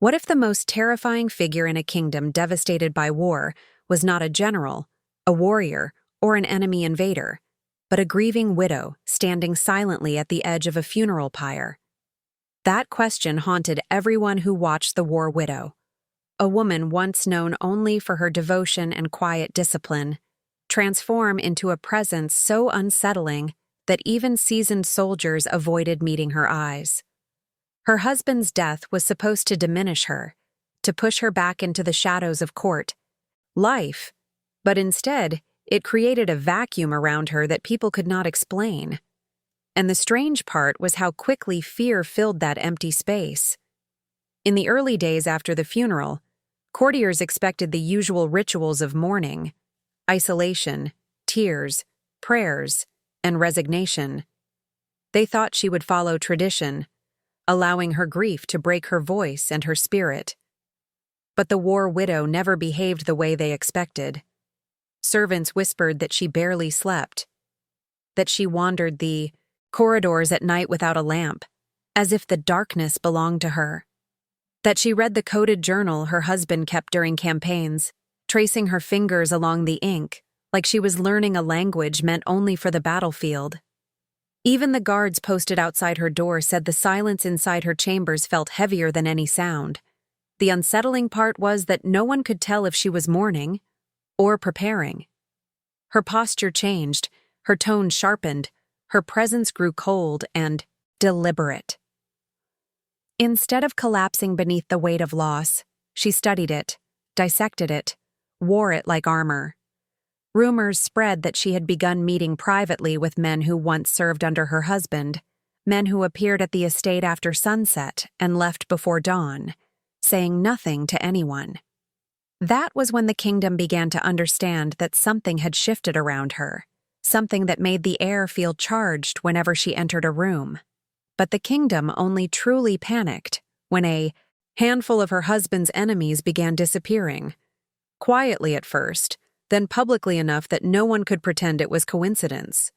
What if the most terrifying figure in a kingdom devastated by war was not a general, a warrior, or an enemy invader, but a grieving widow standing silently at the edge of a funeral pyre? That question haunted everyone who watched The War Widow. A woman once known only for her devotion and quiet discipline, transform into a presence so unsettling that even seasoned soldiers avoided meeting her eyes. Her husband's death was supposed to diminish her, to push her back into the shadows of court life, but instead, it created a vacuum around her that people could not explain. And the strange part was how quickly fear filled that empty space. In the early days after the funeral, courtiers expected the usual rituals of mourning: isolation, tears, prayers, and resignation. They thought she would follow tradition, allowing her grief to break her voice and her spirit. But the war widow never behaved the way they expected. Servants whispered that she barely slept, that she wandered the corridors at night without a lamp, as if the darkness belonged to her, that she read the coded journal her husband kept during campaigns, tracing her fingers along the ink, like she was learning a language meant only for the battlefield. Even the guards posted outside her door said the silence inside her chambers felt heavier than any sound. The unsettling part was that no one could tell if she was mourning or preparing. Her posture changed, her tone sharpened, her presence grew cold and deliberate. Instead of collapsing beneath the weight of loss, she studied it, dissected it, wore it like armor. Rumors spread that she had begun meeting privately with men who once served under her husband, men who appeared at the estate after sunset and left before dawn, saying nothing to anyone. That was when the kingdom began to understand that something had shifted around her, something that made the air feel charged whenever she entered a room. But the kingdom only truly panicked when a handful of her husband's enemies began disappearing, quietly at first, then publicly enough that no one could pretend it was coincidence.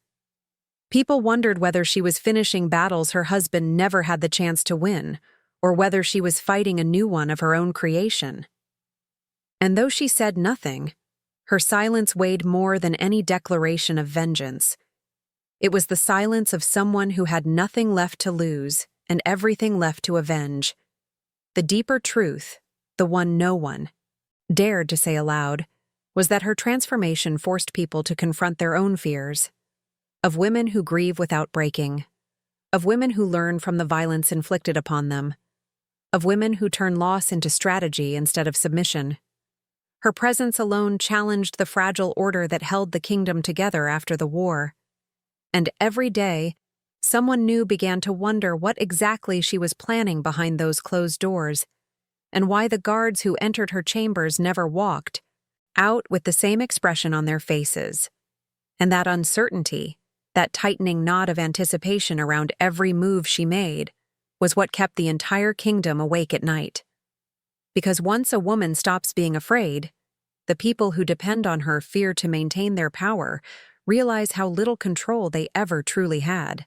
People wondered whether she was finishing battles her husband never had the chance to win, or whether she was fighting a new one of her own creation. And though she said nothing, her silence weighed more than any declaration of vengeance. It was the silence of someone who had nothing left to lose and everything left to avenge. The deeper truth, the one no one dared to say aloud, was that her transformation forced people to confront their own fears, of women who grieve without breaking, of women who learn from the violence inflicted upon them, of women who turn loss into strategy instead of submission. Her presence alone challenged the fragile order that held the kingdom together after the war. And every day, someone new began to wonder what exactly she was planning behind those closed doors, and why the guards who entered her chambers never walked out with the same expression on their faces. And that uncertainty, that tightening knot of anticipation around every move she made, was what kept the entire kingdom awake at night. Because once a woman stops being afraid, the people who depend on her fear to maintain their power realize how little control they ever truly had.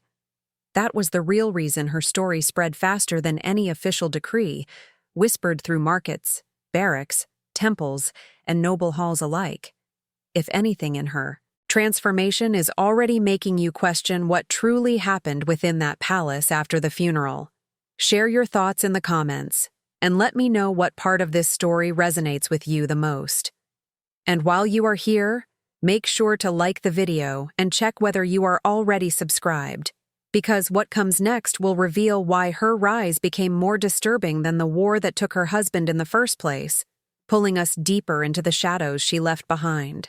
That was the real reason her story spread faster than any official decree, whispered through markets, barracks, temples, and noble halls alike. If anything in her transformation is already making you question what truly happened within that palace after the funeral. Share your thoughts in the comments, and let me know what part of this story resonates with you the most. And while you are here, make sure to like the video and check whether you are already subscribed, because what comes next will reveal why her rise became more disturbing than the war that took her husband in the first place, pulling us deeper into the shadows she left behind.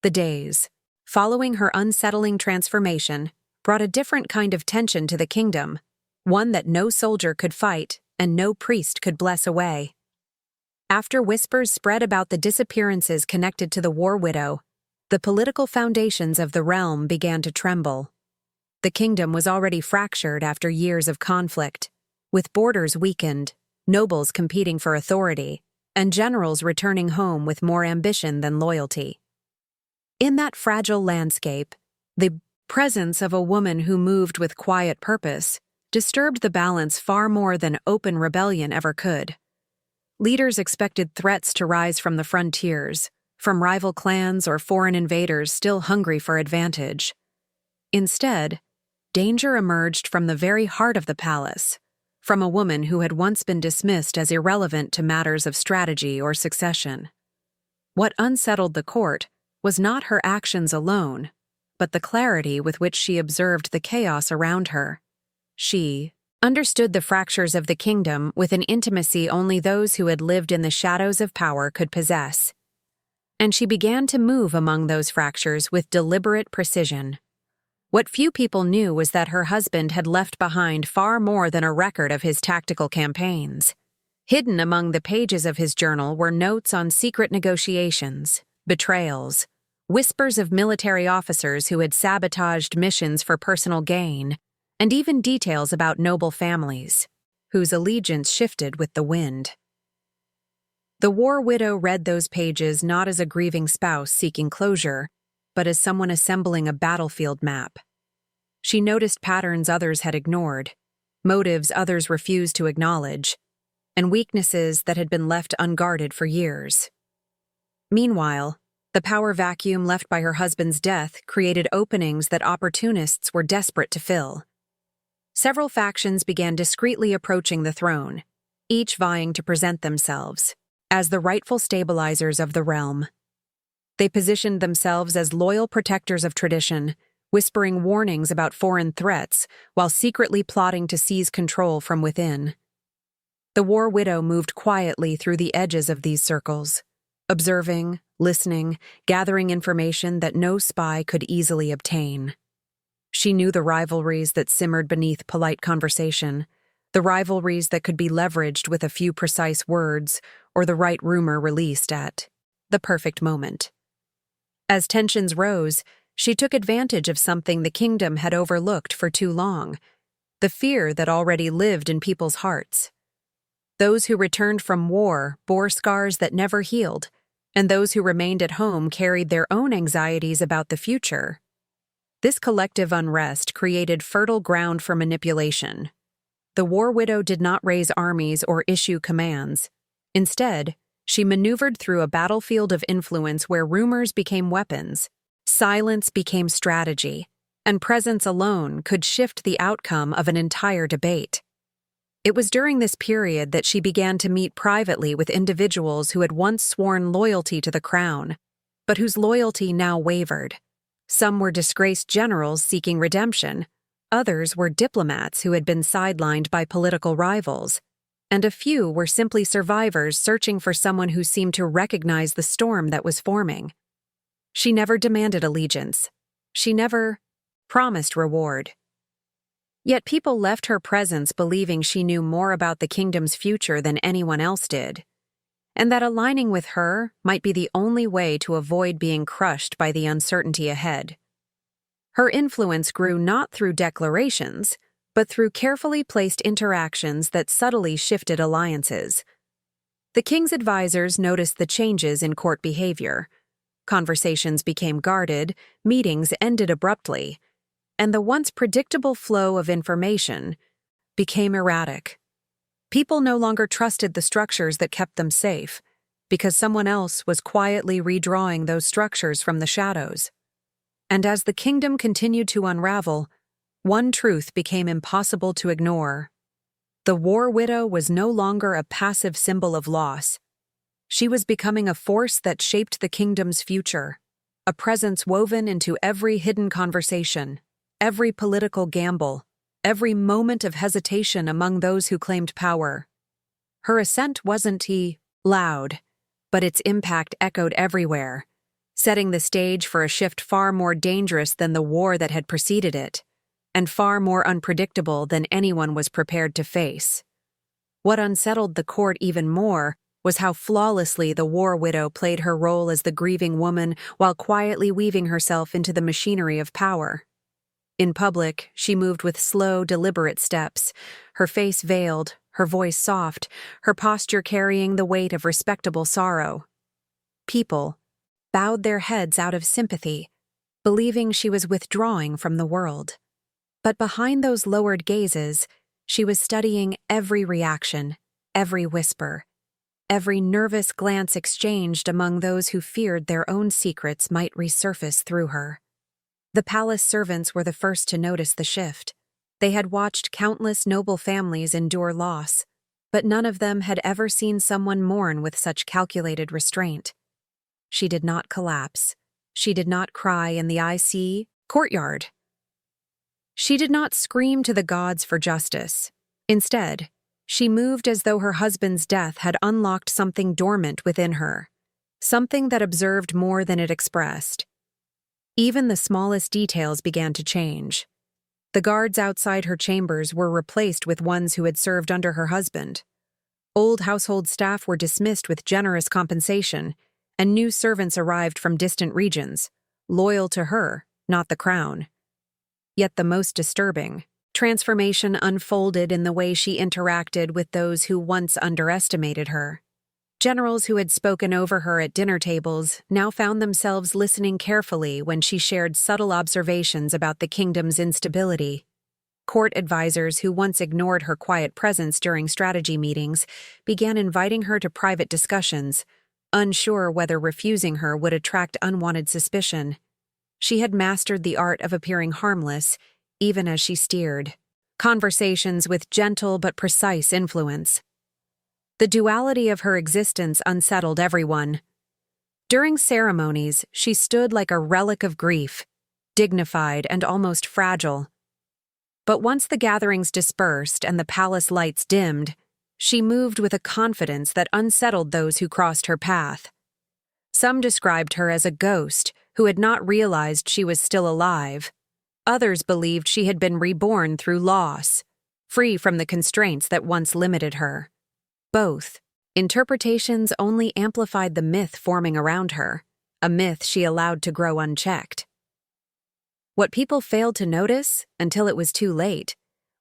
The days following her unsettling transformation brought a different kind of tension to the kingdom, one that no soldier could fight and no priest could bless away. After whispers spread about the disappearances connected to the war widow, the political foundations of the realm began to tremble. The kingdom was already fractured after years of conflict, with borders weakened, nobles competing for authority, and generals returning home with more ambition than loyalty. In that fragile landscape, the presence of a woman who moved with quiet purpose disturbed the balance far more than open rebellion ever could. Leaders expected threats to rise from the frontiers, from rival clans or foreign invaders still hungry for advantage. Instead, danger emerged from the very heart of the palace, from a woman who had once been dismissed as irrelevant to matters of strategy or succession. What unsettled the court was not her actions alone, but the clarity with which she observed the chaos around her. She understood the fractures of the kingdom with an intimacy only those who had lived in the shadows of power could possess. And she began to move among those fractures with deliberate precision. What few people knew was that her husband had left behind far more than a record of his tactical campaigns. Hidden among the pages of his journal were notes on secret negotiations, betrayals, whispers of military officers who had sabotaged missions for personal gain, and even details about noble families, whose allegiance shifted with the wind. The war widow read those pages not as a grieving spouse seeking closure, but as someone assembling a battlefield map. She noticed patterns others had ignored, motives others refused to acknowledge, and weaknesses that had been left unguarded for years. Meanwhile, the power vacuum left by her husband's death created openings that opportunists were desperate to fill. Several factions began discreetly approaching the throne, each vying to present themselves as the rightful stabilizers of the realm. They positioned themselves as loyal protectors of tradition, whispering warnings about foreign threats while secretly plotting to seize control from within. The war widow moved quietly through the edges of these circles, observing, listening, gathering information that no spy could easily obtain. She knew the rivalries that simmered beneath polite conversation, the rivalries that could be leveraged with a few precise words or the right rumor released at the perfect moment. As tensions rose, she took advantage of something the kingdom had overlooked for too long, the fear that already lived in people's hearts. Those who returned from war bore scars that never healed, and those who remained at home carried their own anxieties about the future. This collective unrest created fertile ground for manipulation. The war widow did not raise armies or issue commands. Instead, she maneuvered through a battlefield of influence where rumors became weapons, silence became strategy, and presence alone could shift the outcome of an entire debate. It was during this period that she began to meet privately with individuals who had once sworn loyalty to the crown, but whose loyalty now wavered. Some were disgraced generals seeking redemption, others were diplomats who had been sidelined by political rivals, and a few were simply survivors searching for someone who seemed to recognize the storm that was forming. She never demanded allegiance. She never promised reward. Yet people left her presence believing she knew more about the kingdom's future than anyone else did, and that aligning with her might be the only way to avoid being crushed by the uncertainty ahead. Her influence grew not through declarations, but through carefully placed interactions that subtly shifted alliances. The king's advisors noticed the changes in court behavior. Conversations became guarded, meetings ended abruptly, and the once predictable flow of information became erratic. People no longer trusted the structures that kept them safe, because someone else was quietly redrawing those structures from the shadows. And as the kingdom continued to unravel, one truth became impossible to ignore. The war widow was no longer a passive symbol of loss. She was becoming a force that shaped the kingdom's future, a presence woven into every hidden conversation, every political gamble, every moment of hesitation among those who claimed power. Her ascent wasn't loud, but its impact echoed everywhere, setting the stage for a shift far more dangerous than the war that had preceded it, and far more unpredictable than anyone was prepared to face. What unsettled the court even more was how flawlessly the war widow played her role as the grieving woman while quietly weaving herself into the machinery of power. In public, she moved with slow, deliberate steps, her face veiled, her voice soft, her posture carrying the weight of respectable sorrow. People bowed their heads out of sympathy, believing she was withdrawing from the world. But behind those lowered gazes, She was studying every reaction, every whisper, every nervous glance exchanged among those who feared their own secrets might resurface through her. The palace servants were the first to notice the shift. They had watched countless noble families endure loss, but none of them had ever seen someone mourn with such calculated restraint. She did not collapse. She did not cry in the icy courtyard. She did not scream to the gods for justice. Instead, she moved as though her husband's death had unlocked something dormant within her, something that observed more than it expressed. Even the smallest details began to change. The guards outside her chambers were replaced with ones who had served under her husband. Old household staff were dismissed with generous compensation, and new servants arrived from distant regions, loyal to her, not the crown. Yet the most disturbing transformation unfolded in the way she interacted with those who once underestimated her. Generals who had spoken over her at dinner tables now found themselves listening carefully when she shared subtle observations about the kingdom's instability. Court advisors who once ignored her quiet presence during strategy meetings began inviting her to private discussions, unsure whether refusing her would attract unwanted suspicion. She had mastered the art of appearing harmless, even as she steered conversations with gentle but precise influence. The duality of her existence unsettled everyone. During ceremonies, she stood like a relic of grief, dignified and almost fragile. But once the gatherings dispersed and the palace lights dimmed, she moved with a confidence that unsettled those who crossed her path. Some described her as a ghost who had not realized she was still alive. Others believed she had been reborn through loss, free from the constraints that once limited her. Both interpretations only amplified the myth forming around her, a myth she allowed to grow unchecked. What people failed to notice, until it was too late,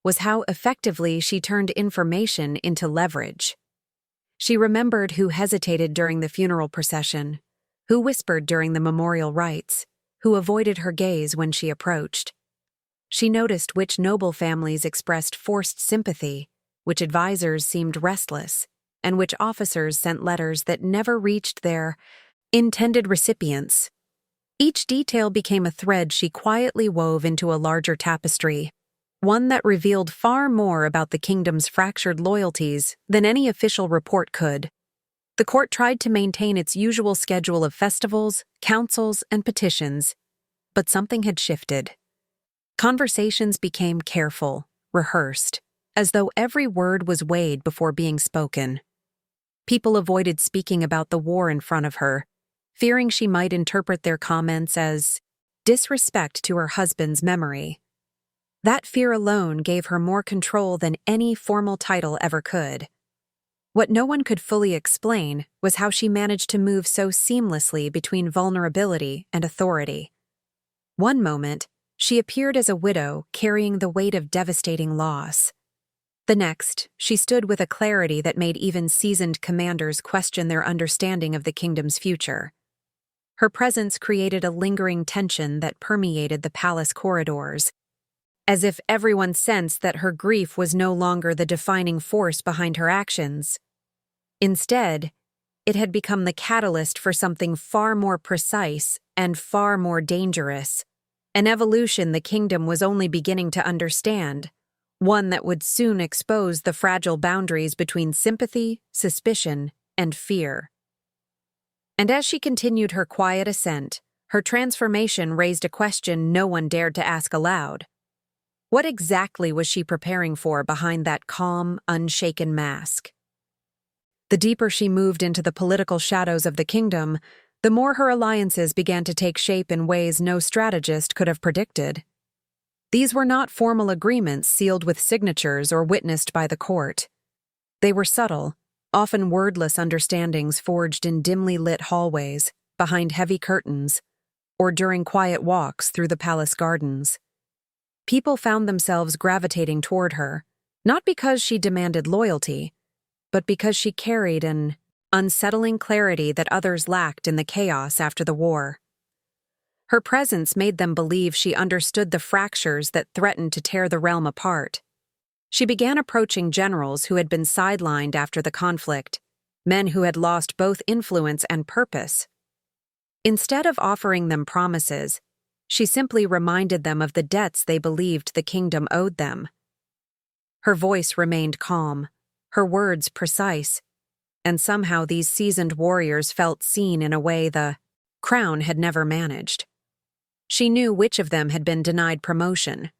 was how effectively she turned information into leverage. She remembered who hesitated during the funeral procession, who whispered during the memorial rites, who avoided her gaze when she approached. She noticed which noble families expressed forced sympathy, which advisors seemed restless, and which officers sent letters that never reached their intended recipients. Each detail became a thread she quietly wove into a larger tapestry, one that revealed far more about the kingdom's fractured loyalties than any official report could. The court tried to maintain its usual schedule of festivals, councils, and petitions, but something had shifted. Conversations became careful, rehearsed, as though every word was weighed before being spoken. People avoided speaking about the war in front of her, fearing she might interpret their comments as disrespect to her husband's memory. That fear alone gave her more control than any formal title ever could. What no one could fully explain was how she managed to move so seamlessly between vulnerability and authority. One moment, she appeared as a widow carrying the weight of devastating loss. The next, she stood with a clarity that made even seasoned commanders question their understanding of the kingdom's future. Her presence created a lingering tension that permeated the palace corridors, as if everyone sensed that her grief was no longer the defining force behind her actions. Instead, it had become the catalyst for something far more precise and far more dangerous, an evolution the kingdom was only beginning to understand, one that would soon expose the fragile boundaries between sympathy, suspicion, and fear. And as she continued her quiet ascent, her transformation raised a question no one dared to ask aloud. What exactly was she preparing for behind that calm, unshaken mask? The deeper she moved into the political shadows of the kingdom, the more her alliances began to take shape in ways no strategist could have predicted. These were not formal agreements sealed with signatures or witnessed by the court. They were subtle, often wordless understandings forged in dimly lit hallways, behind heavy curtains, or during quiet walks through the palace gardens. People found themselves gravitating toward her, not because she demanded loyalty, but because she carried an unsettling clarity that others lacked in the chaos after the war. Her presence made them believe she understood the fractures that threatened to tear the realm apart. She began approaching generals who had been sidelined after the conflict, men who had lost both influence and purpose. Instead of offering them promises, she simply reminded them of the debts they believed the kingdom owed them. Her voice remained calm, her words precise, and somehow these seasoned warriors felt seen in a way the crown had never managed. She knew which of them had been denied promotion,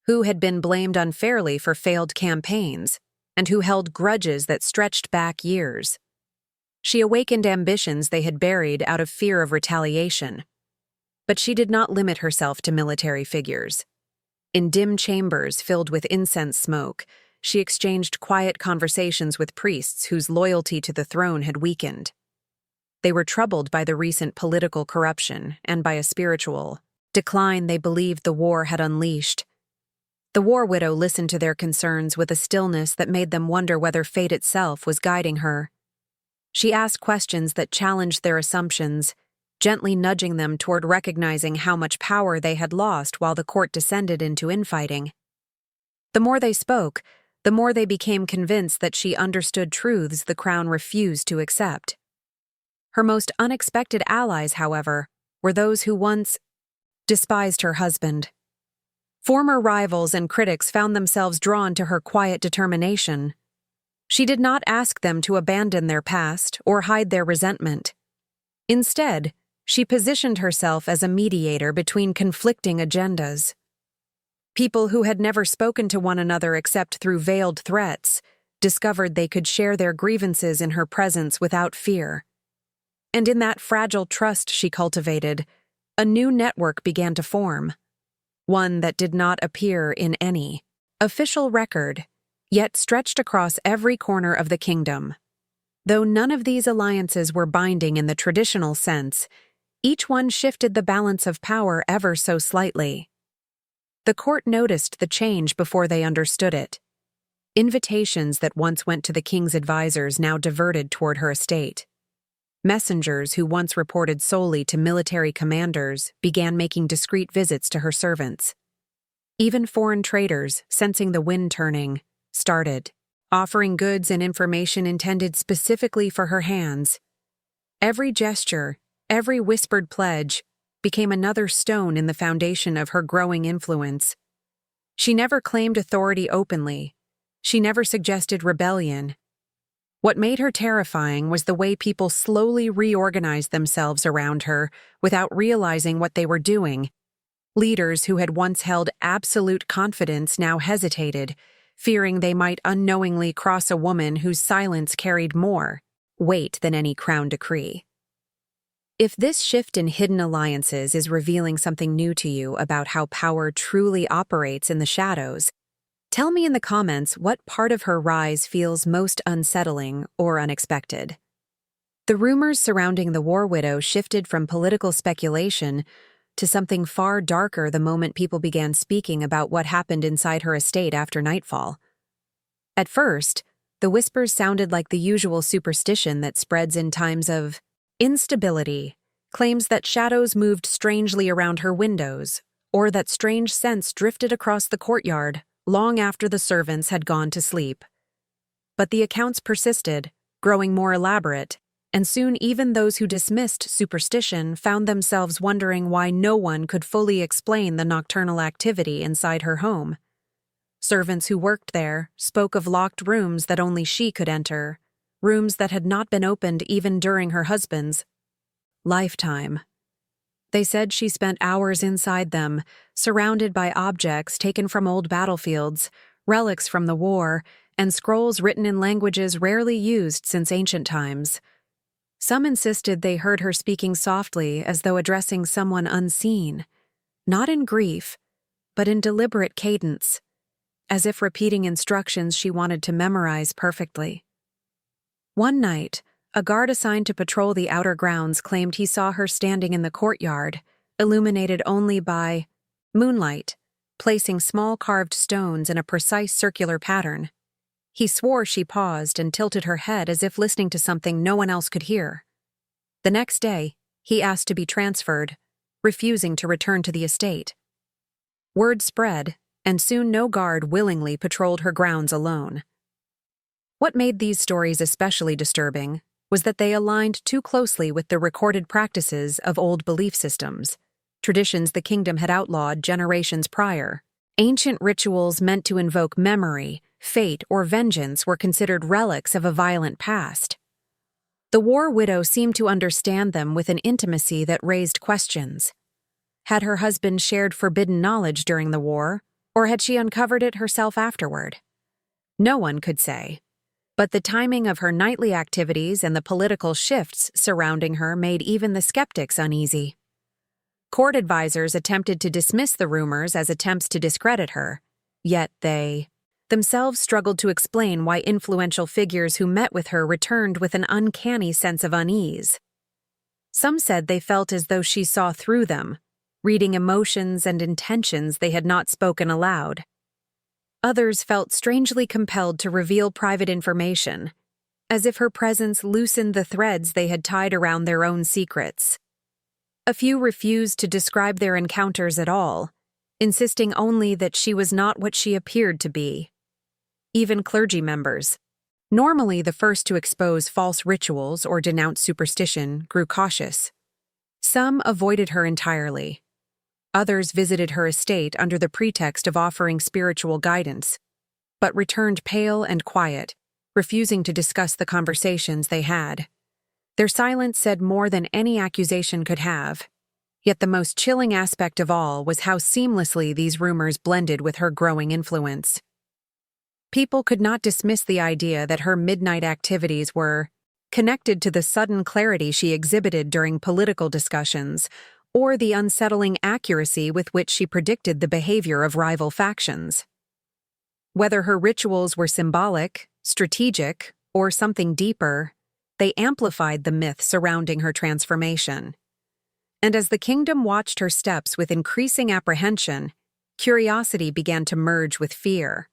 who had been blamed unfairly for failed campaigns, and who held grudges that stretched back years. She awakened ambitions they had buried out of fear of retaliation. But she did not limit herself to military figures. In dim chambers filled with incense smoke, she exchanged quiet conversations with priests whose loyalty to the throne had weakened. They were troubled by the recent political corruption and by a spiritual decline they believed the war had unleashed. The war widow listened to their concerns with a stillness that made them wonder whether fate itself was guiding her. She asked questions that challenged their assumptions, gently nudging them toward recognizing how much power they had lost while the court descended into infighting. The more they spoke, the more they became convinced that she understood truths the crown refused to accept. Her most unexpected allies, however, were those who once despised her husband. Former rivals and critics found themselves drawn to her quiet determination. She did not ask them to abandon their past or hide their resentment. Instead, she positioned herself as a mediator between conflicting agendas. People who had never spoken to one another except through veiled threats discovered they could share their grievances in her presence without fear. And in that fragile trust she cultivated, a new network began to form, one that did not appear in any official record, yet stretched across every corner of the kingdom. Though none of these alliances were binding in the traditional sense, each one shifted the balance of power ever so slightly. The court noticed the change before they understood it. Invitations that once went to the king's advisors now diverted toward her estate. Messengers who once reported solely to military commanders began making discreet visits to her servants. Even foreign traders, sensing the wind turning, started, offering goods and information intended specifically for her hands. Every gesture, every whispered pledge, became another stone in the foundation of her growing influence. She never claimed authority openly. She never suggested rebellion. What made her terrifying was the way people slowly reorganized themselves around her without realizing what they were doing. Leaders who had once held absolute confidence now hesitated, fearing they might unknowingly cross a woman whose silence carried more weight than any crown decree. If this shift in hidden alliances is revealing something new to you about how power truly operates in the shadows, tell me in the comments what part of her rise feels most unsettling or unexpected. The rumors surrounding the war widow shifted from political speculation to something far darker the moment people began speaking about what happened inside her estate after nightfall. At first, the whispers sounded like the usual superstition that spreads in times of instability, claims that shadows moved strangely around her windows, or that strange scents drifted across the courtyard long after the servants had gone to sleep. But the accounts persisted, growing more elaborate, and soon even those who dismissed superstition found themselves wondering why no one could fully explain the nocturnal activity inside her home. Servants who worked there spoke of locked rooms that only she could enter, rooms that had not been opened even during her husband's lifetime. They said she spent hours inside them, surrounded by objects taken from old battlefields, relics from the war, and scrolls written in languages rarely used since ancient times. Some insisted they heard her speaking softly as though addressing someone unseen, not in grief, but in deliberate cadence, as if repeating instructions she wanted to memorize perfectly. One night, a guard assigned to patrol the outer grounds claimed he saw her standing in the courtyard, illuminated only by moonlight, placing small carved stones in a precise circular pattern. He swore she paused and tilted her head as if listening to something no one else could hear. The next day, he asked to be transferred, refusing to return to the estate. Word spread, and soon no guard willingly patrolled her grounds alone. What made these stories especially disturbing was that they aligned too closely with the recorded practices of old belief systems, traditions the kingdom had outlawed generations prior. Ancient rituals meant to invoke memory, fate, or vengeance were considered relics of a violent past. The war widow seemed to understand them with an intimacy that raised questions. Had her husband shared forbidden knowledge during the war, or had she uncovered it herself afterward? No one could say. But the timing of her nightly activities and the political shifts surrounding her made even the skeptics uneasy. Court advisors attempted to dismiss the rumors as attempts to discredit her, yet they themselves struggled to explain why influential figures who met with her returned with an uncanny sense of unease. Some said they felt as though she saw through them, reading emotions and intentions they had not spoken aloud. Others felt strangely compelled to reveal private information, as if her presence loosened the threads they had tied around their own secrets. A few refused to describe their encounters at all, insisting only that she was not what she appeared to be. Even clergy members, normally the first to expose false rituals or denounce superstition, grew cautious. Some avoided her entirely. Others visited her estate under the pretext of offering spiritual guidance, but returned pale and quiet, refusing to discuss the conversations they had. Their silence said more than any accusation could have. Yet the most chilling aspect of all was how seamlessly these rumors blended with her growing influence. People could not dismiss the idea that her midnight activities were connected to the sudden clarity she exhibited during political discussions, or the unsettling accuracy with which she predicted the behavior of rival factions. Whether her rituals were symbolic, strategic, or something deeper, they amplified the myth surrounding her transformation. And as the kingdom watched her steps with increasing apprehension, curiosity began to merge with fear.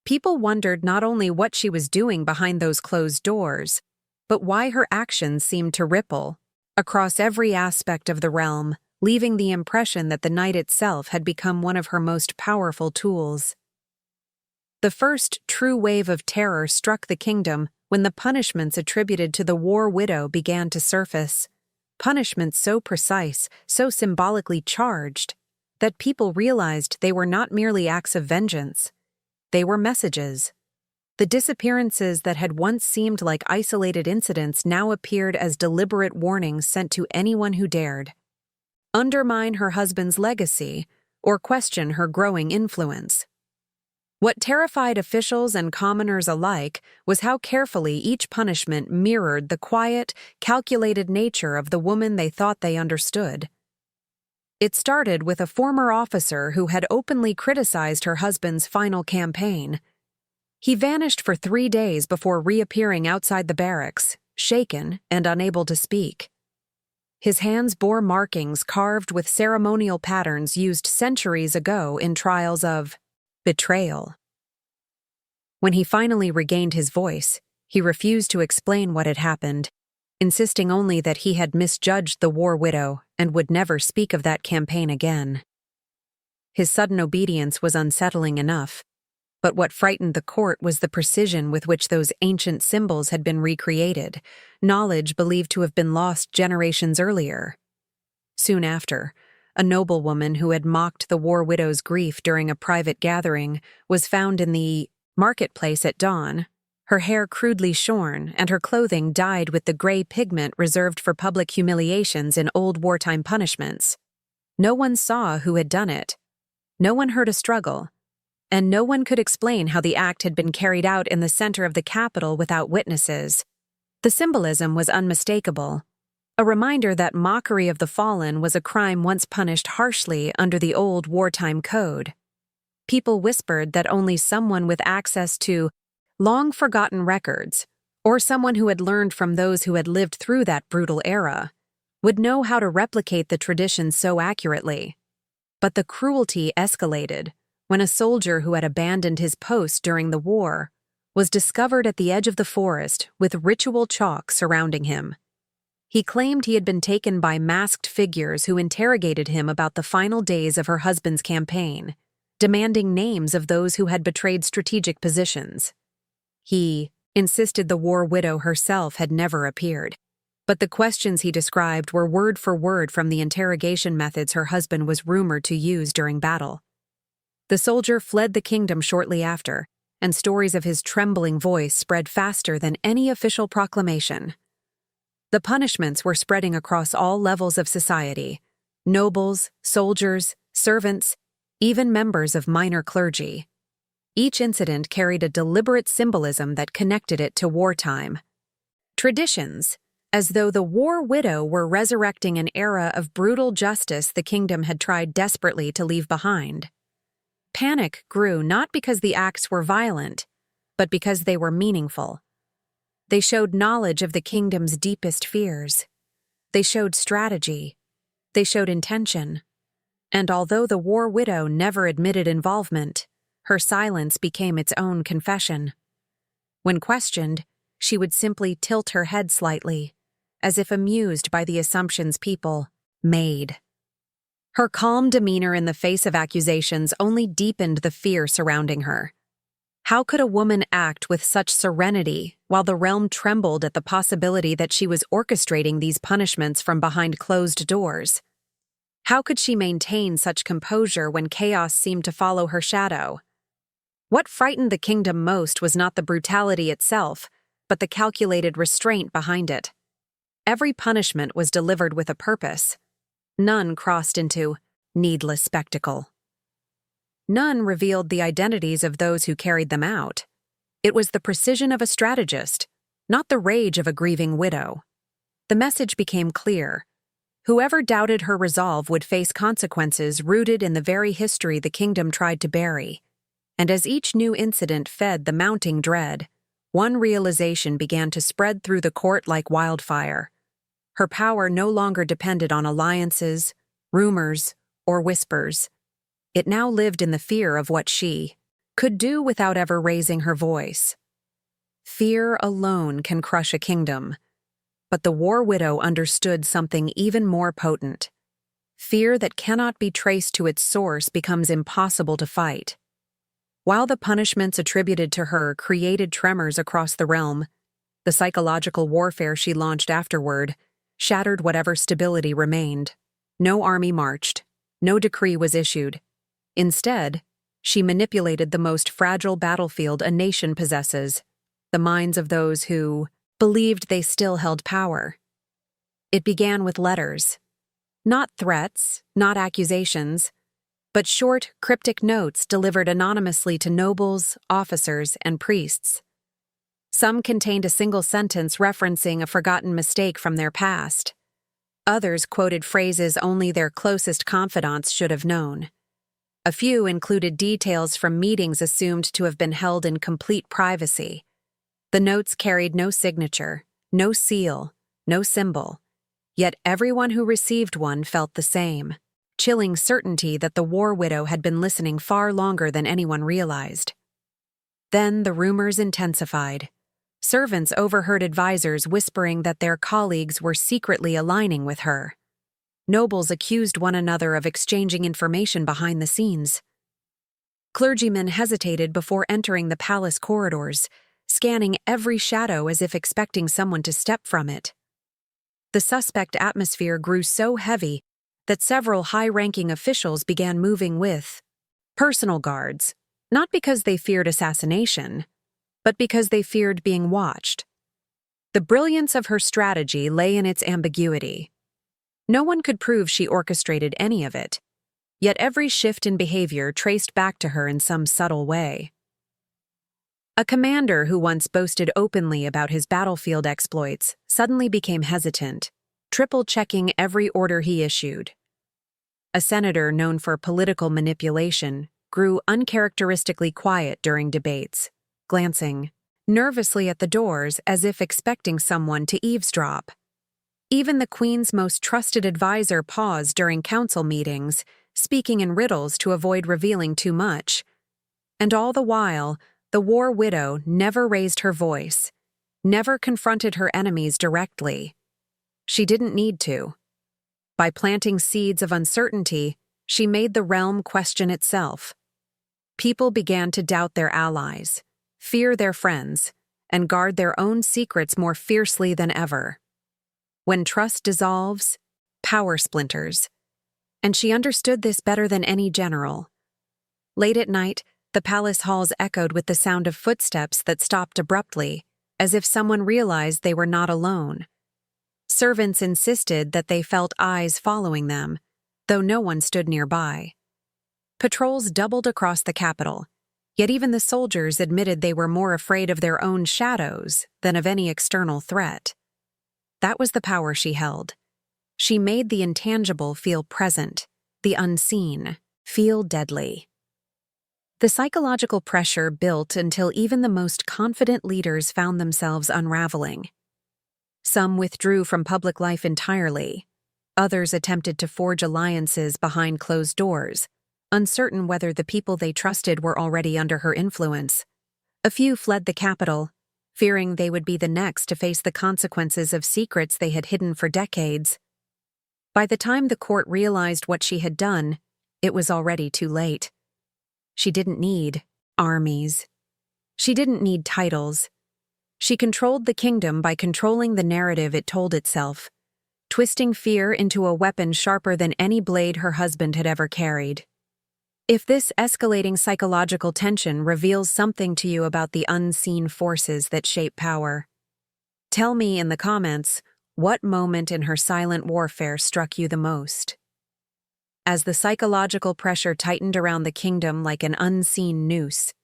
People wondered not only what she was doing behind those closed doors, but why her actions seemed to ripple across every aspect of the realm, leaving the impression that the night itself had become one of her most powerful tools. The first true wave of terror struck the kingdom when the punishments attributed to the war widow began to surface. Punishments so precise, so symbolically charged, that people realized they were not merely acts of vengeance. They were messages. The disappearances that had once seemed like isolated incidents now appeared as deliberate warnings sent to anyone who dared undermine her husband's legacy or question her growing influence. What terrified officials and commoners alike was how carefully each punishment mirrored the quiet, calculated nature of the woman they thought they understood. It started with a former officer who had openly criticized her husband's final campaign. He vanished for 3 days before reappearing outside the barracks, shaken and unable to speak. His hands bore markings carved with ceremonial patterns used centuries ago in trials of betrayal. When he finally regained his voice, he refused to explain what had happened, insisting only that he had misjudged the war widow and would never speak of that campaign again. His sudden obedience was unsettling enough, but what frightened the court was the precision with which those ancient symbols had been recreated, knowledge believed to have been lost generations earlier. Soon after, a noblewoman who had mocked the war widow's grief during a private gathering was found in the marketplace at dawn, her hair crudely shorn and her clothing dyed with the gray pigment reserved for public humiliations in old wartime punishments. No one saw who had done it. No one heard a struggle. And no one could explain how the act had been carried out in the center of the capital without witnesses. The symbolism was unmistakable, a reminder that mockery of the fallen was a crime once punished harshly under the old wartime code. People whispered that only someone with access to long-forgotten records, or someone who had learned from those who had lived through that brutal era, would know how to replicate the tradition so accurately. But the cruelty escalated when a soldier who had abandoned his post during the war was discovered at the edge of the forest with ritual chalk surrounding him. He claimed he had been taken by masked figures who interrogated him about the final days of her husband's campaign, demanding names of those who had betrayed strategic positions. He insisted the war widow herself had never appeared, but the questions he described were word for word from the interrogation methods her husband was rumored to use during battle. The soldier fled the kingdom shortly after, and stories of his trembling voice spread faster than any official proclamation. The punishments were spreading across all levels of society: nobles, soldiers, servants, even members of minor clergy. Each incident carried a deliberate symbolism that connected it to wartime. Traditions, as though the war widow were resurrecting an era of brutal justice the kingdom had tried desperately to leave behind. Panic grew not because the acts were violent, but because they were meaningful. They showed knowledge of the kingdom's deepest fears. They showed strategy. They showed intention. And although the war widow never admitted involvement, her silence became its own confession. When questioned, she would simply tilt her head slightly, as if amused by the assumptions people made. Her calm demeanor in the face of accusations only deepened the fear surrounding her. How could a woman act with such serenity while the realm trembled at the possibility that she was orchestrating these punishments from behind closed doors? How could she maintain such composure when chaos seemed to follow her shadow? What frightened the kingdom most was not the brutality itself, but the calculated restraint behind it. Every punishment was delivered with a purpose. None crossed into needless spectacle. None revealed the identities of those who carried them out. It was the precision of a strategist, not the rage of a grieving widow. The message became clear. Whoever doubted her resolve would face consequences rooted in the very history the kingdom tried to bury. And as each new incident fed the mounting dread, one realization began to spread through the court like wildfire. Her power no longer depended on alliances, rumors, or whispers. It now lived in the fear of what she could do without ever raising her voice. Fear alone can crush a kingdom, but the war widow understood something even more potent. Fear that cannot be traced to its source becomes impossible to fight. While the punishments attributed to her created tremors across the realm, the psychological warfare she launched afterward shattered whatever stability remained. No army marched. No decree was issued. Instead, she manipulated the most fragile battlefield a nation possesses, the minds of those who believed they still held power. It began with letters. Not threats, not accusations, but short, cryptic notes delivered anonymously to nobles, officers, and priests. Some contained a single sentence referencing a forgotten mistake from their past. Others quoted phrases only their closest confidants should have known. A few included details from meetings assumed to have been held in complete privacy. The notes carried no signature, no seal, no symbol, yet everyone who received one felt the same, chilling certainty that the war widow had been listening far longer than anyone realized. Then the rumors intensified. Servants overheard advisors whispering that their colleagues were secretly aligning with her. Nobles accused one another of exchanging information behind the scenes. Clergymen hesitated before entering the palace corridors, scanning every shadow as if expecting someone to step from it. The suspect atmosphere grew so heavy that several high-ranking officials began moving with personal guards, not because they feared assassination, but because they feared being watched. The brilliance of her strategy lay in its ambiguity. No one could prove she orchestrated any of it, yet every shift in behavior traced back to her in some subtle way. A commander who once boasted openly about his battlefield exploits suddenly became hesitant, triple-checking every order he issued. A senator known for political manipulation grew uncharacteristically quiet during debates, glancing nervously at the doors as if expecting someone to eavesdrop. Even the Queen's most trusted advisor paused during council meetings, speaking in riddles to avoid revealing too much. And all the while, the war widow never raised her voice, never confronted her enemies directly. She didn't need to. By planting seeds of uncertainty, she made the realm question itself. People began to doubt their allies, fear their friends, and guard their own secrets more fiercely than ever. When trust dissolves, power splinters, and she understood this better than any general. Late at night, the palace halls echoed with the sound of footsteps that stopped abruptly, as if someone realized they were not alone. Servants insisted that they felt eyes following them, though no one stood nearby. Patrols doubled across the capital, yet even the soldiers admitted they were more afraid of their own shadows than of any external threat. That was the power she held. She made the intangible feel present, the unseen feel deadly. The psychological pressure built until even the most confident leaders found themselves unraveling. Some withdrew from public life entirely. Others attempted to forge alliances behind closed doors, uncertain whether the people they trusted were already under her influence. A few fled the capital, fearing they would be the next to face the consequences of secrets they had hidden for decades. By the time the court realized what she had done, it was already too late. She didn't need armies. She didn't need titles. She controlled the kingdom by controlling the narrative it told itself, twisting fear into a weapon sharper than any blade her husband had ever carried. If this escalating psychological tension reveals something to you about the unseen forces that shape power, tell me in the comments what moment in her silent warfare struck you the most. As the psychological pressure tightened around the kingdom like an unseen noose,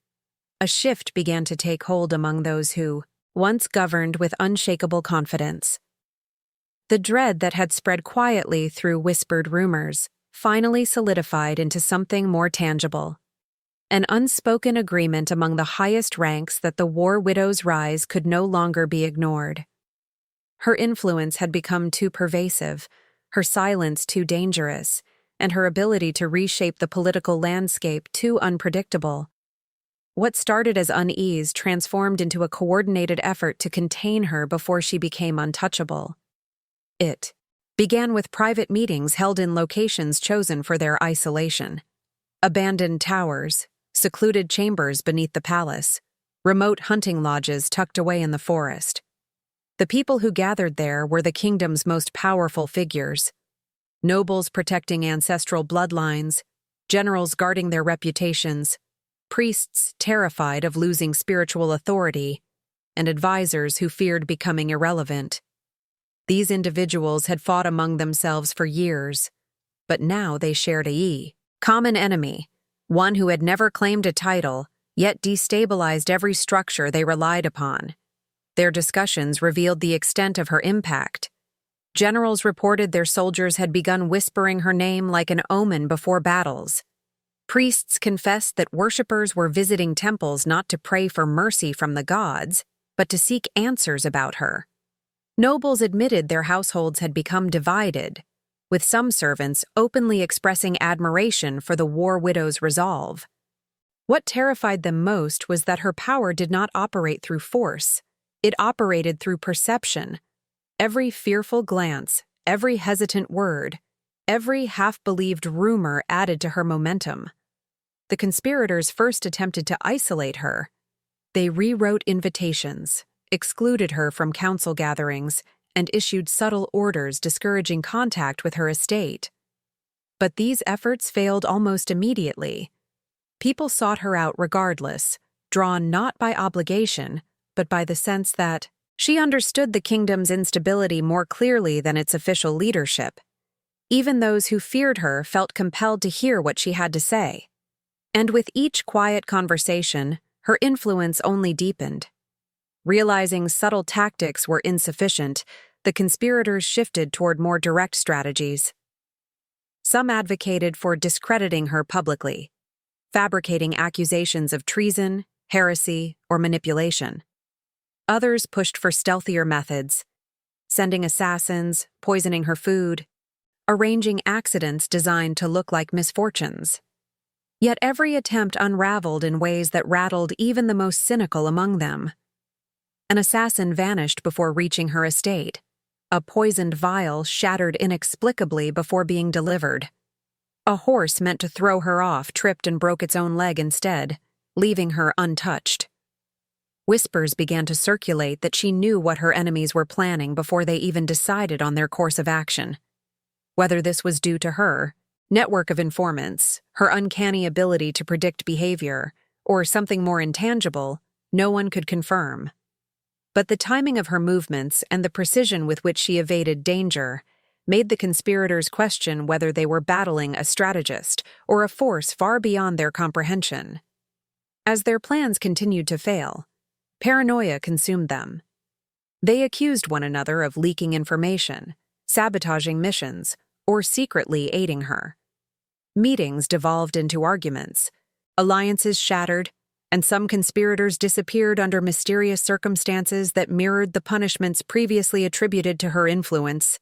a shift began to take hold among those who once governed with unshakable confidence. The dread that had spread quietly through whispered rumors finally solidified into something more tangible. An unspoken agreement among the highest ranks that the war widow's rise could no longer be ignored. Her influence had become too pervasive, her silence too dangerous, and her ability to reshape the political landscape too unpredictable. What started as unease transformed into a coordinated effort to contain her before she became untouchable. It began with private meetings held in locations chosen for their isolation. Abandoned towers, secluded chambers beneath the palace, remote hunting lodges tucked away in the forest. The people who gathered there were the kingdom's most powerful figures. Nobles protecting ancestral bloodlines, generals guarding their reputations, priests terrified of losing spiritual authority, and advisors who feared becoming irrelevant. These individuals had fought among themselves for years, but now they shared a common enemy, one who had never claimed a title, yet destabilized every structure they relied upon. Their discussions revealed the extent of her impact. Generals reported their soldiers had begun whispering her name like an omen before battles. Priests confessed that worshippers were visiting temples not to pray for mercy from the gods, but to seek answers about her. Nobles admitted their households had become divided, with some servants openly expressing admiration for the war widow's resolve. What terrified them most was that her power did not operate through force. It operated through perception. Every fearful glance, every hesitant word, every half-believed rumor added to her momentum. The conspirators first attempted to isolate her. They rewrote invitations, excluded her from council gatherings, and issued subtle orders discouraging contact with her estate. But these efforts failed almost immediately. People sought her out regardless, drawn not by obligation, but by the sense that she understood the kingdom's instability more clearly than its official leadership. Even those who feared her felt compelled to hear what she had to say. And with each quiet conversation, her influence only deepened. Realizing subtle tactics were insufficient, the conspirators shifted toward more direct strategies. Some advocated for discrediting her publicly, fabricating accusations of treason, heresy, or manipulation. Others pushed for stealthier methods, sending assassins, poisoning her food, arranging accidents designed to look like misfortunes. Yet every attempt unraveled in ways that rattled even the most cynical among them. An assassin vanished before reaching her estate. A poisoned vial shattered inexplicably before being delivered. A horse meant to throw her off tripped and broke its own leg instead, leaving her untouched. Whispers began to circulate that she knew what her enemies were planning before they even decided on their course of action. Whether this was due to her network of informants, her uncanny ability to predict behavior, or something more intangible, no one could confirm. But the timing of her movements and the precision with which she evaded danger made the conspirators question whether they were battling a strategist or a force far beyond their comprehension. As their plans continued to fail, paranoia consumed them. They accused one another of leaking information, sabotaging missions, or secretly aiding her. Meetings devolved into arguments, alliances shattered, and some conspirators disappeared under mysterious circumstances that mirrored the punishments previously attributed to her influence.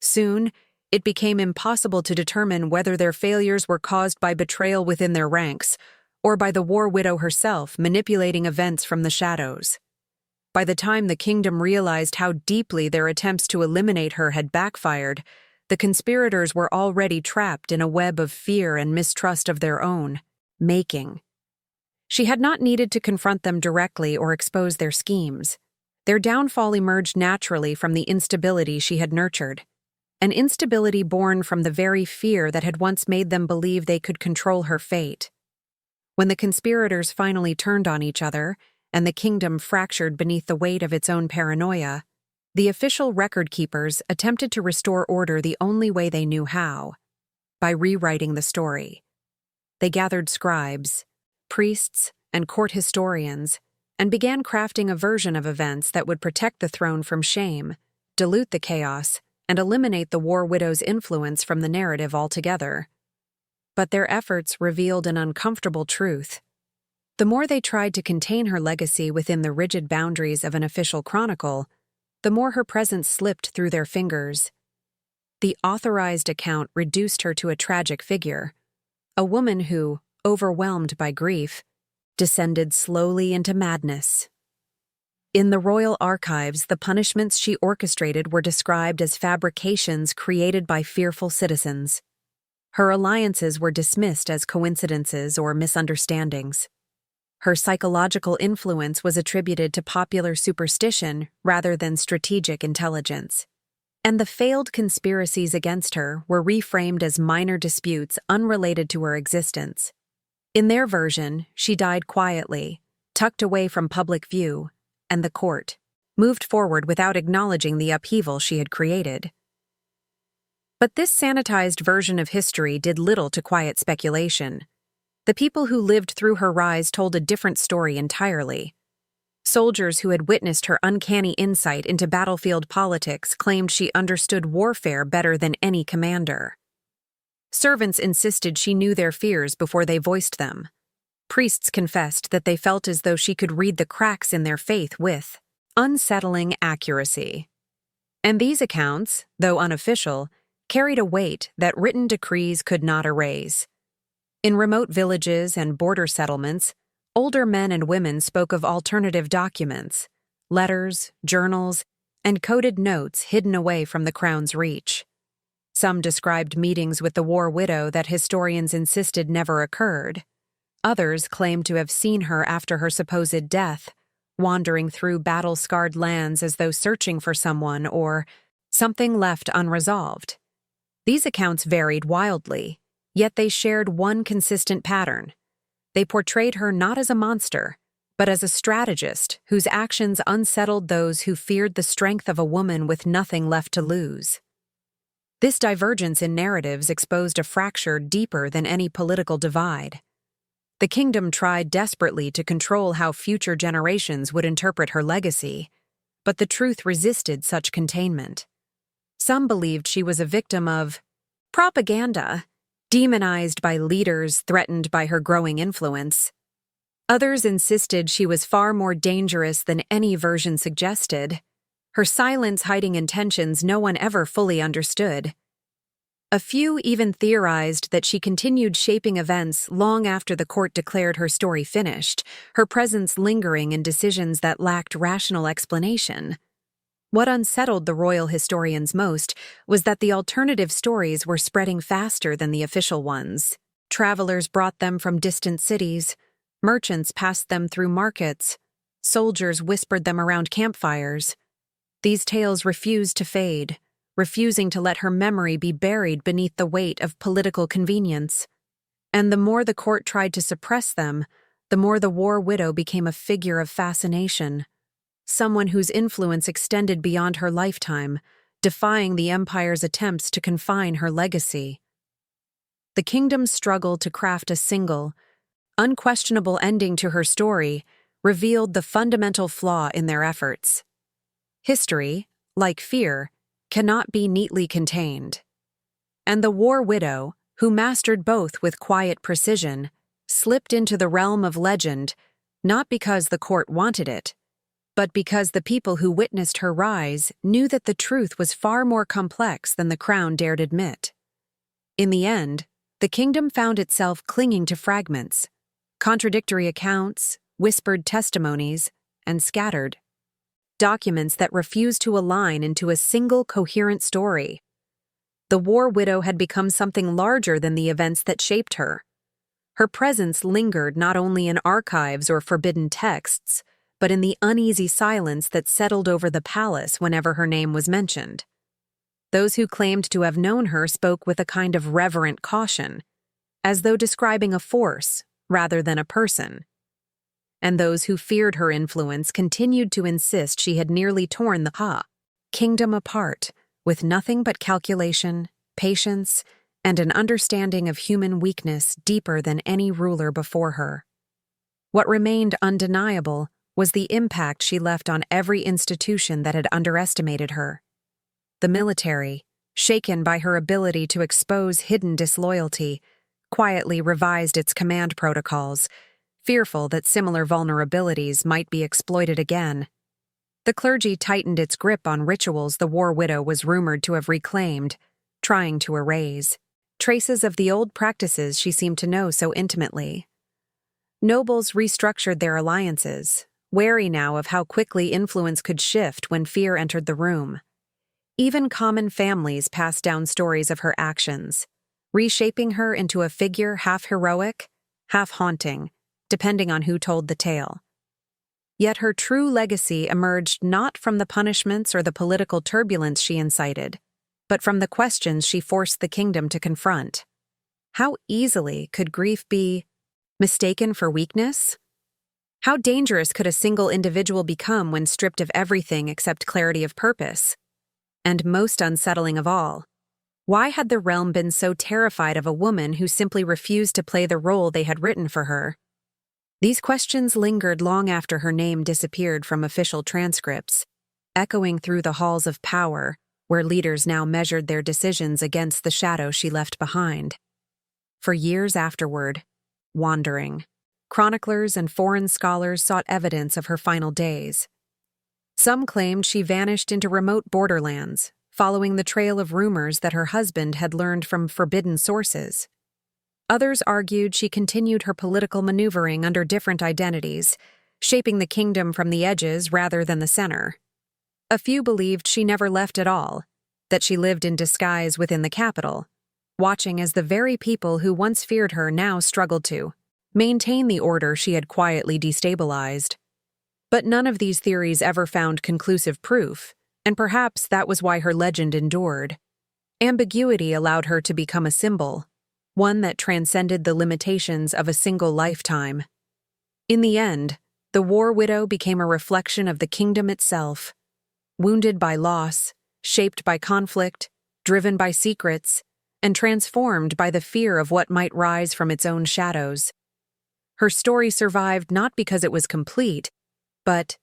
Soon, it became impossible to determine whether their failures were caused by betrayal within their ranks or by the war widow herself manipulating events from the shadows. By the time the kingdom realized how deeply their attempts to eliminate her had backfired, the conspirators were already trapped in a web of fear and mistrust of their own making. She had not needed to confront them directly or expose their schemes. Their downfall emerged naturally from the instability she had nurtured, an instability born from the very fear that had once made them believe they could control her fate. When the conspirators finally turned on each other, and the kingdom fractured beneath the weight of its own paranoia, the official record-keepers attempted to restore order the only way they knew how: by rewriting the story. They gathered scribes, priests, and court historians, and began crafting a version of events that would protect the throne from shame, dilute the chaos, and eliminate the war widow's influence from the narrative altogether. But their efforts revealed an uncomfortable truth. The more they tried to contain her legacy within the rigid boundaries of an official chronicle, the more her presence slipped through their fingers. The authorized account reduced her to a tragic figure, a woman who, overwhelmed by grief, descended slowly into madness. In the royal archives, the punishments she orchestrated were described as fabrications created by fearful citizens. Her alliances were dismissed as coincidences or misunderstandings. Her psychological influence was attributed to popular superstition rather than strategic intelligence. And the failed conspiracies against her were reframed as minor disputes unrelated to her existence. In their version, she died quietly, tucked away from public view, and the court moved forward without acknowledging the upheaval she had created. But this sanitized version of history did little to quiet speculation. The people who lived through her rise told a different story entirely. Soldiers who had witnessed her uncanny insight into battlefield politics claimed she understood warfare better than any commander. Servants insisted she knew their fears before they voiced them. Priests confessed that they felt as though she could read the cracks in their faith with unsettling accuracy. And these accounts, though unofficial, carried a weight that written decrees could not erase. In remote villages and border settlements, older men and women spoke of alternative documents, letters, journals, and coded notes hidden away from the crown's reach. Some described meetings with the war widow that historians insisted never occurred. Others claimed to have seen her after her supposed death, wandering through battle-scarred lands as though searching for someone or something left unresolved. These accounts varied wildly, yet they shared one consistent pattern. They portrayed her not as a monster, but as a strategist whose actions unsettled those who feared the strength of a woman with nothing left to lose. This divergence in narratives exposed a fracture deeper than any political divide. The kingdom tried desperately to control how future generations would interpret her legacy, but the truth resisted such containment. Some believed she was a victim of propaganda, demonized by leaders threatened by her growing influence. Others insisted she was far more dangerous than any version suggested, her silence hiding intentions no one ever fully understood. A few even theorized that she continued shaping events long after the court declared her story finished, her presence lingering in decisions that lacked rational explanation. What unsettled the royal historians most was that the alternative stories were spreading faster than the official ones. Travelers brought them from distant cities, merchants passed them through markets, soldiers whispered them around campfires. These tales refused to fade, refusing to let her memory be buried beneath the weight of political convenience. And the more the court tried to suppress them, the more the war widow became a figure of fascination, someone whose influence extended beyond her lifetime, defying the empire's attempts to confine her legacy. The kingdom's struggle to craft a single, unquestionable ending to her story revealed the fundamental flaw in their efforts. History, like fear, cannot be neatly contained. And the war widow, who mastered both with quiet precision, slipped into the realm of legend, not because the court wanted it, but because the people who witnessed her rise knew that the truth was far more complex than the crown dared admit. In the end, the kingdom found itself clinging to fragments, contradictory accounts, whispered testimonies, and scattered documents that refused to align into a single coherent story. The war widow had become something larger than the events that shaped her. Her presence lingered not only in archives or forbidden texts, but in the uneasy silence that settled over the palace whenever her name was mentioned. Those who claimed to have known her spoke with a kind of reverent caution, as though describing a force rather than a person. And those who feared her influence continued to insist she had nearly torn the kingdom apart, with nothing but calculation, patience, and an understanding of human weakness deeper than any ruler before her. What remained undeniable was the impact she left on every institution that had underestimated her. The military, shaken by her ability to expose hidden disloyalty, quietly revised its command protocols, fearful that similar vulnerabilities might be exploited again. The clergy tightened its grip on rituals the war widow was rumored to have reclaimed, trying to erase traces of the old practices she seemed to know so intimately. Nobles restructured their alliances, wary now of how quickly influence could shift when fear entered the room. Even common families passed down stories of her actions, reshaping her into a figure half heroic, half haunting, depending on who told the tale. Yet her true legacy emerged not from the punishments or the political turbulence she incited, but from the questions she forced the kingdom to confront. How easily could grief be mistaken for weakness? How dangerous could a single individual become when stripped of everything except clarity of purpose? And most unsettling of all, why had the realm been so terrified of a woman who simply refused to play the role they had written for her? These questions lingered long after her name disappeared from official transcripts, echoing through the halls of power, where leaders now measured their decisions against the shadow she left behind. For years afterward, wandering, chroniclers and foreign scholars sought evidence of her final days. Some claimed she vanished into remote borderlands, following the trail of rumors that her husband had learned from forbidden sources. Others argued she continued her political maneuvering under different identities, shaping the kingdom from the edges rather than the center. A few believed she never left at all, that she lived in disguise within the capital, watching as the very people who once feared her now struggled to maintain the order she had quietly destabilized. But none of these theories ever found conclusive proof, and perhaps that was why her legend endured. Ambiguity allowed her to become a symbol, one that transcended the limitations of a single lifetime. In the end, the war widow became a reflection of the kingdom itself, wounded by loss, shaped by conflict, driven by secrets, and transformed by the fear of what might rise from its own shadows. Her story survived not because it was complete, but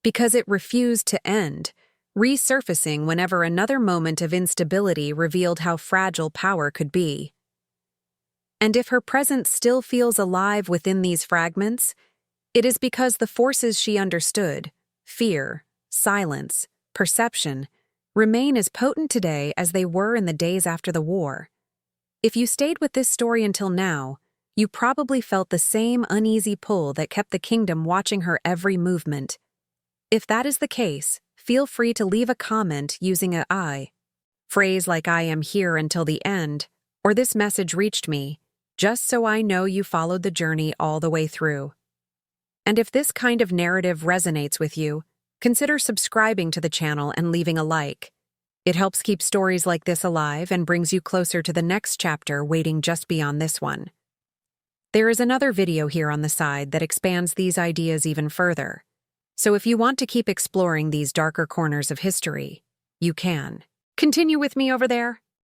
because it refused to end, resurfacing whenever another moment of instability revealed how fragile power could be. And if her presence still feels alive within these fragments, it is because the forces she understood, fear, silence, perception, remain as potent today as they were in the days after the war. If you stayed with this story until now, you probably felt the same uneasy pull that kept the kingdom watching her every movement. If that is the case, feel free to leave a comment using a I phrase like "I am here until the end" or "This message reached me," just so I know you followed the journey all the way through. And if this kind of narrative resonates with you, consider subscribing to the channel and leaving a like. It helps keep stories like this alive and brings you closer to the next chapter waiting just beyond this one. There is another video here on the side that expands these ideas even further. So if you want to keep exploring these darker corners of history, you can. Continue with me over there.